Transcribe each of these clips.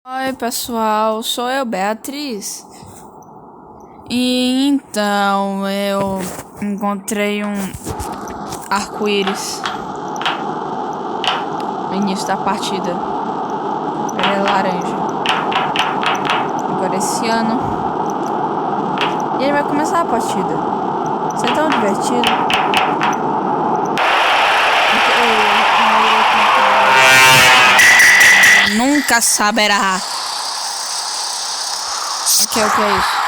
Oi, pessoal, sou eu, Beatriz. E então eu encontrei um arco-íris no início da partida. Ele é laranja. Agora esse ano. E ele vai começar a partida. Isso é tão divertido. Nunca saberá. O que é isso?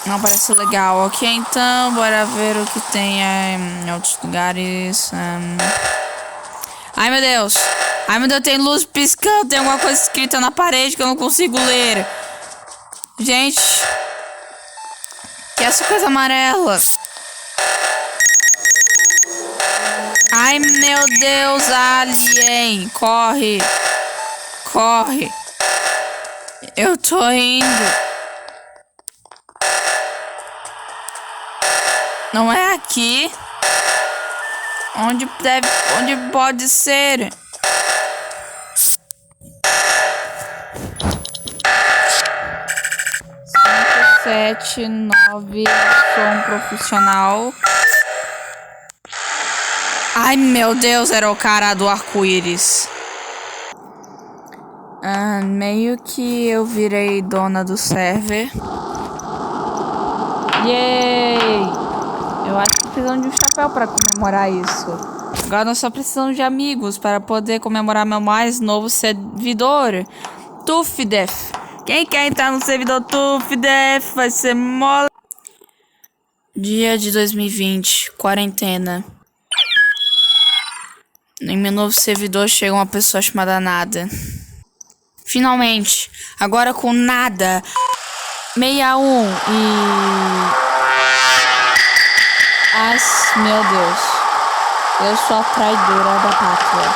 Não parece legal. Ok, então bora ver o que tem em outros lugares. Ai, meu Deus. Ai, meu Deus, tem luz piscando. Tem alguma coisa escrita na parede que eu não consigo ler. Gente. Que é essa coisa amarela? Ai, meu Deus, alien. Corre. Corre. Eu tô indo. Não é aqui. Onde pode ser? Cinco, sete, nove. Sou um profissional. Ai, meu Deus, era o cara do arco-íris. Meio que eu virei dona do server. Yay! Eu acho que precisamos de um chapéu para comemorar isso. Agora nós só precisamos de amigos para poder comemorar meu mais novo servidor, Tufdef. Quem quer entrar no servidor Tufdef vai ser mole. Dia de 2020, quarentena. Em meu novo servidor chega uma pessoa chamada Nada. Finalmente, agora com Nada 61 Ai, meu Deus. Eu sou a traidora da pátria.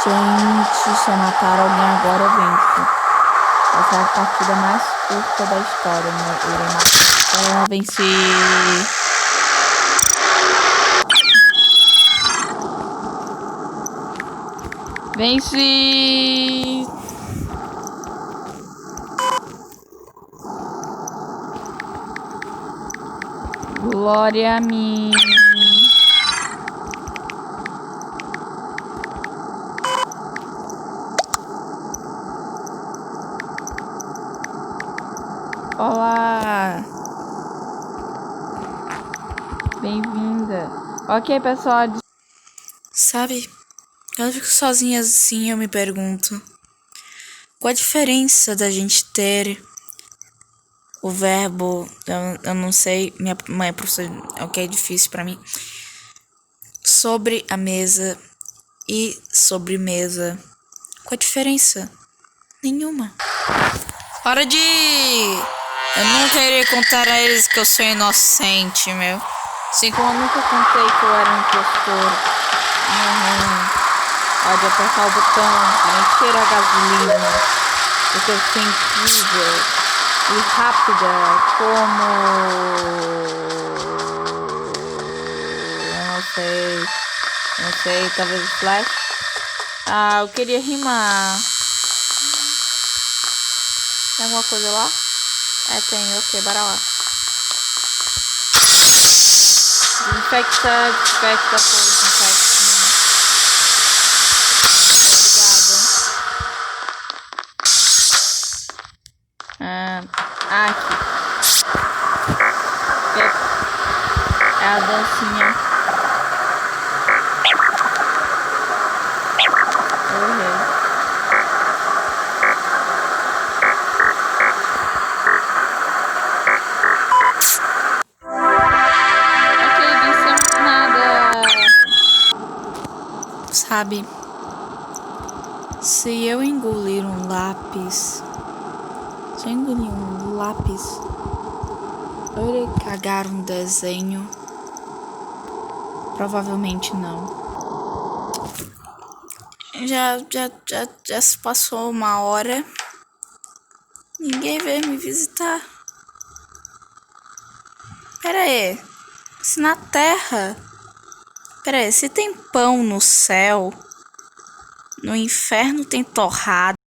Gente, se eu matar alguém agora eu venço. Essa é a partida mais curta da história, né? Eu irei matar. Venci. Venci. Glória a mim. Olá. Bem-vinda. Ok, pessoal. Sabe, quando eu fico sozinha assim, eu me pergunto: qual a diferença da gente ter o verbo, eu não sei, minha mãe é professora, ok, é difícil pra mim, sobre a mesa e sobremesa. Qual a diferença? Nenhuma. Hora de... Eu nunca irei contar a eles que eu sou inocente, meu. Assim como eu nunca contei que eu era um impostor. Pode apertar o botão para encher a gasolina. Porque eu sou incrível e rápida como... Eu não sei, talvez o Flash. Eu queria rimar. Tem alguma coisa lá? Tem, ok, bora lá. Desinfecta, desinfecta, desinfecta. Aqui. É a dancinha. Eu errei. Ok, vencemos nada. Sabe, se eu engolir um lápis... Se eu engolir um lápis, eu irei cagar um desenho? Provavelmente não. Já se passou uma hora. Ninguém veio me visitar. Pera aí. Se na Terra... Pera aí, se tem pão no céu... No inferno tem torrada.